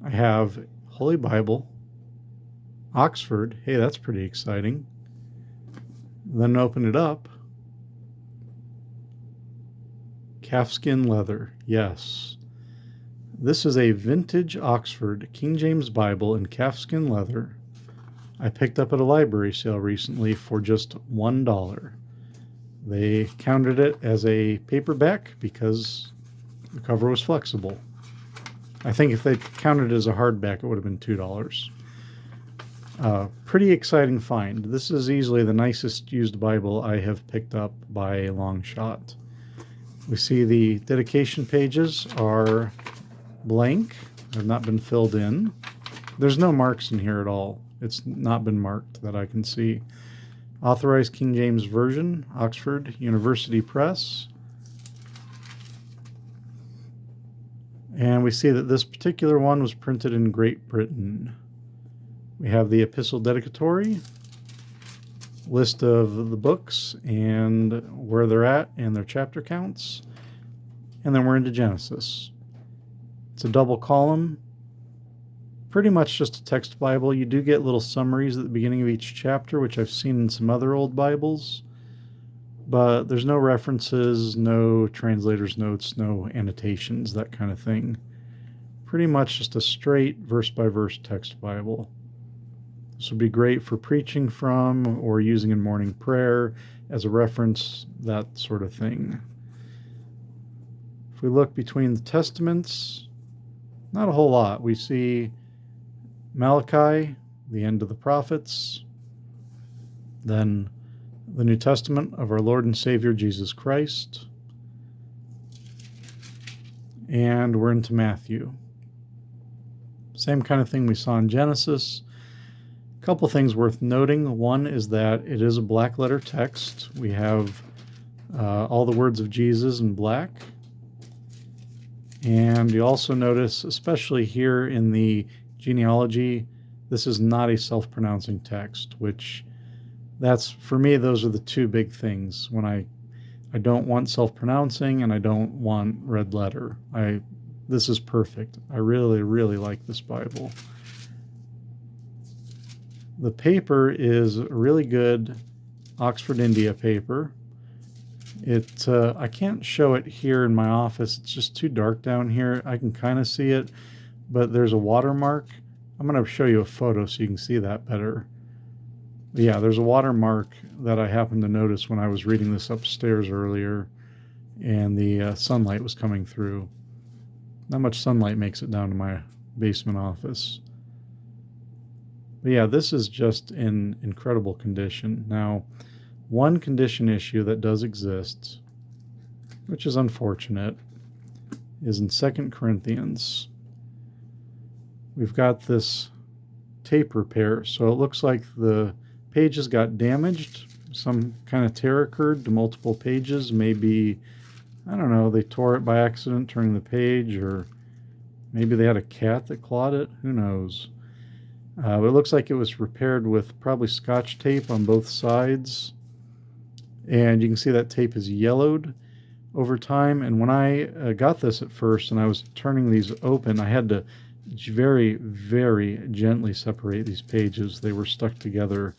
I have Holy Bible, Oxford. Hey, that's pretty exciting. Then open it up. Calfskin leather. Yes. This is a vintage Oxford King James Bible in calfskin leather. I picked up at a library sale recently for just $1. They counted it as a paperback because the cover was flexible. I think if they counted it as a hardback, it would have been $2. Pretty exciting find. This is easily the nicest used Bible I have picked up by a long shot. We see the dedication pages are blank, have not been filled in. There's no marks in here at all. It's not been marked that I can see. Authorized King James Version, Oxford University Press. And we see that this particular one was printed in Great Britain. We have the epistle dedicatory, list of the books and where they're at and their chapter counts. And then we're into Genesis. It's a double column, pretty much just a text Bible. You do get little summaries at the beginning of each chapter, which I've seen in some other old Bibles, but there's no references, no translator's notes, no annotations, that kind of thing. Pretty much just a straight verse-by-verse text Bible. This would be great for preaching from or using in morning prayer as a reference, that sort of thing. If we look between the Testaments, not a whole lot. We see Malachi, the end of the prophets, then the New Testament of our Lord and Savior Jesus Christ, and we're into Matthew. Same kind of thing we saw in Genesis. A couple things worth noting. One is that it is a black letter text. We have all the words of Jesus in black. And you also notice, especially here in the genealogy, this is not a self-pronouncing text, which that's, for me, those are the two big things. When I don't want self-pronouncing and I don't want red letter. This is perfect. I really, really like this Bible. The paper is a really good Oxford India paper. I can't show it here in my office. It's just too dark down here. I can kind of see it, but there's a watermark. I'm going to show you a photo so you can see that better. But yeah, there's a watermark that I happened to notice when I was reading this upstairs earlier, and the sunlight was coming through. Not much sunlight makes it down to my basement office. But yeah, this is just in incredible condition. Now, one condition issue that does exist, which is unfortunate, is in 2 Corinthians. We've got this tape repair, so it looks like the pages got damaged. Some kind of tear occurred to multiple pages. Maybe, I don't know, they tore it by accident turning the page, or maybe they had a cat that clawed it. Who knows? But it looks like it was repaired with probably Scotch tape on both sides. And you can see that tape is yellowed over time. And when I got this at first and I was turning these open, I had to very, very gently separate these pages. They were stuck together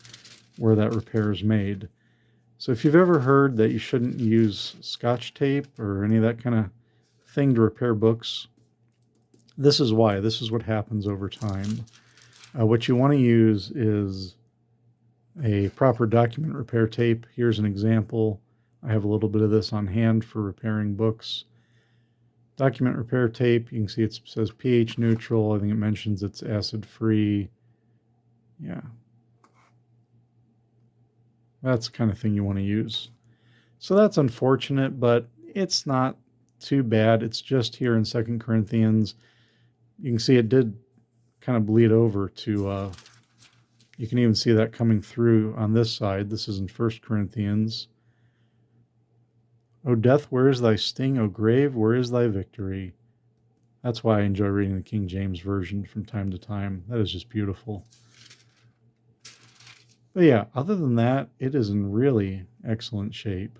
where that repair is made. So if you've ever heard that you shouldn't use Scotch tape or any of that kind of thing to repair books, this is why. This is what happens over time. What you want to use is a proper document repair tape. Here's an example. I have a little bit of this on hand for repairing books. Document repair tape, you can see it says pH neutral. I think it mentions it's acid free. Yeah. That's the kind of thing you want to use. So that's unfortunate, but it's not too bad. It's just here in 2 Corinthians. You can see it did kind of bleed over to, you can even see that coming through on this side. This is in 1 Corinthians. O death, where is thy sting? O grave, where is thy victory? That's why I enjoy reading the King James Version from time to time. That is just beautiful. But yeah, other than that, it is in really excellent shape.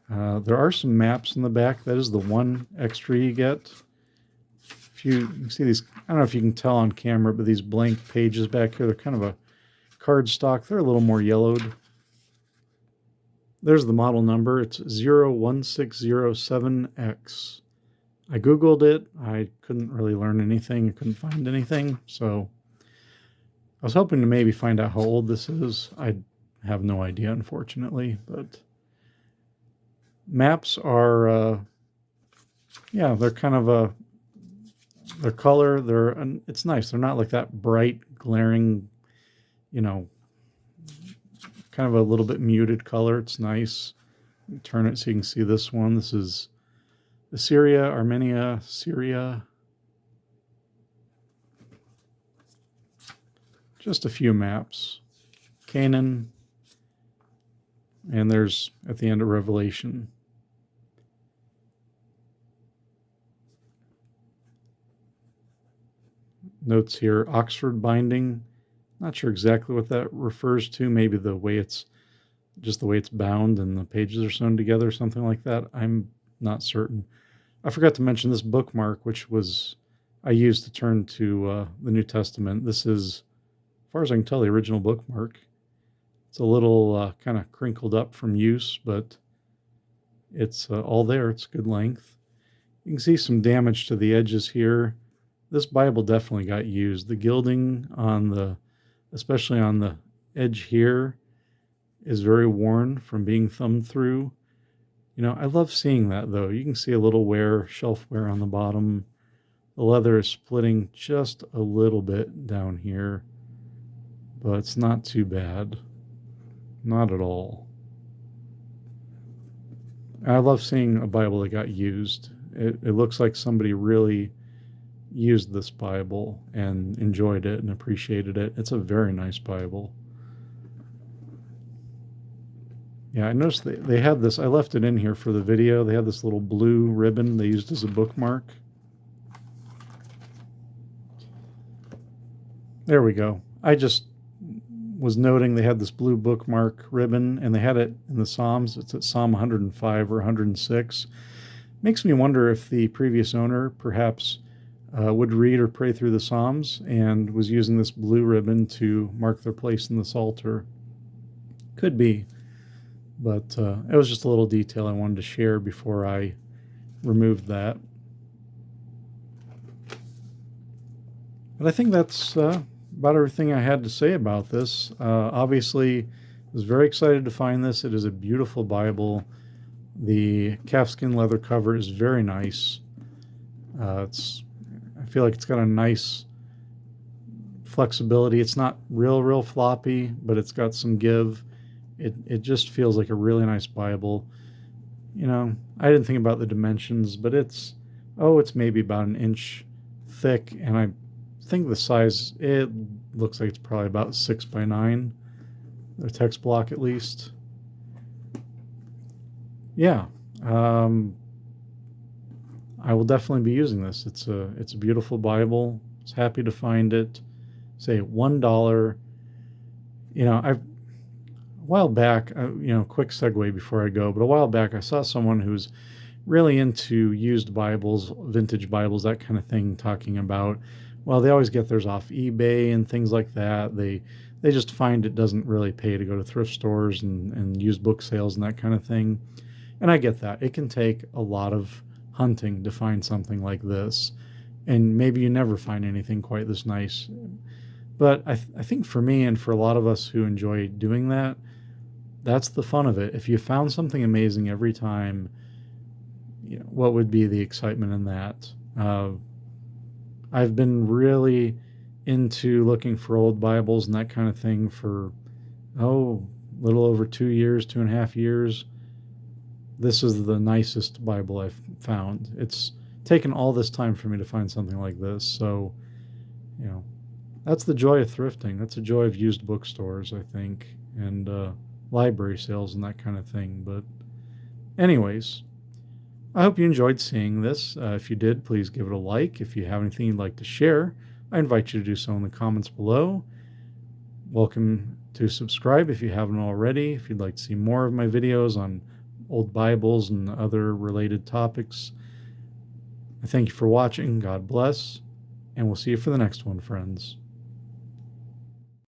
There are some maps in the back. That is the one extra you get. If If you can see these, I don't know if you can tell on camera, but these blank pages back here, they're kind of a cardstock. They're a little more yellowed. There's the model number. It's 01607X. I Googled it. I couldn't really learn anything. I couldn't find anything. So I was hoping to maybe find out how old this is. I have no idea, unfortunately. But maps are, yeah, they're kind of their color. It's nice. They're not like that bright, glaring, kind of a little bit muted color. It's nice. Turn it so you can see this one. This is Assyria, Armenia, Syria. Just a few maps. Canaan. And there's at the end of Revelation. Notes here, Oxford binding. Not sure exactly what that refers to. Maybe the way it's bound and the pages are sewn together, something like that. I'm not certain. I forgot to mention this bookmark, which I used to turn to the New Testament. This is, as far as I can tell, the original bookmark. It's a little kind of crinkled up from use, but it's all there. It's good length. You can see some damage to the edges here. This Bible definitely got used. The gilding especially on the edge here, is very worn from being thumbed through. I love seeing that, though. You can see a little shelf wear on the bottom. The leather is splitting just a little bit down here, but it's not too bad. Not at all. I love seeing a Bible that got used. It looks like somebody really used this Bible and enjoyed it and appreciated it. It's a very nice Bible. Yeah, I noticed they had this. I left it in here for the video. They had this little blue ribbon they used as a bookmark. There we go. I just was noting they had this blue bookmark ribbon, and they had it in the Psalms. It's at Psalm 105 or 106. Makes me wonder if the previous owner perhaps would read or pray through the Psalms and was using this blue ribbon to mark their place in the Psalter. Could be. But it was just a little detail I wanted to share before I removed that. But I think that's about everything I had to say about this. Obviously, I was very excited to find this. It is a beautiful Bible. The calfskin leather cover is very nice. I feel like it's got a nice flexibility. It's not real floppy, but it's got some give. It just feels like a really nice Bible. I didn't think about the dimensions, but it's maybe about an inch thick, and I think the size, it looks like it's probably about 6x9, the text block at least. Yeah, I will definitely be using this. It's a beautiful Bible. I was happy to find it. Say $1. A while back, quick segue before I go, but a while back I saw someone who's really into used Bibles, vintage Bibles, that kind of thing, talking about, well, they always get theirs off eBay and things like that. They just find it doesn't really pay to go to thrift stores and used book sales and that kind of thing. And I get that. It can take a lot of hunting to find something like this, and maybe you never find anything quite this nice. But I think for me and for a lot of us who enjoy doing that, that's the fun of it. If you found something amazing every time, what would be the excitement in that? I've been really into looking for old Bibles and that kind of thing for, a little over 2 years, 2.5 years. This is the nicest Bible I've found. It's taken all this time for me to find something like this. So, that's the joy of thrifting. That's the joy of used bookstores, I think, and library sales and that kind of thing. But anyways, I hope you enjoyed seeing this. If you did, please give it a like. If you have anything you'd like to share, I invite you to do so in the comments below. Welcome to subscribe if you haven't already. If you'd like to see more of my videos on old Bibles and other related topics. I thank you for watching. God bless, and we'll see you for the next one, friends.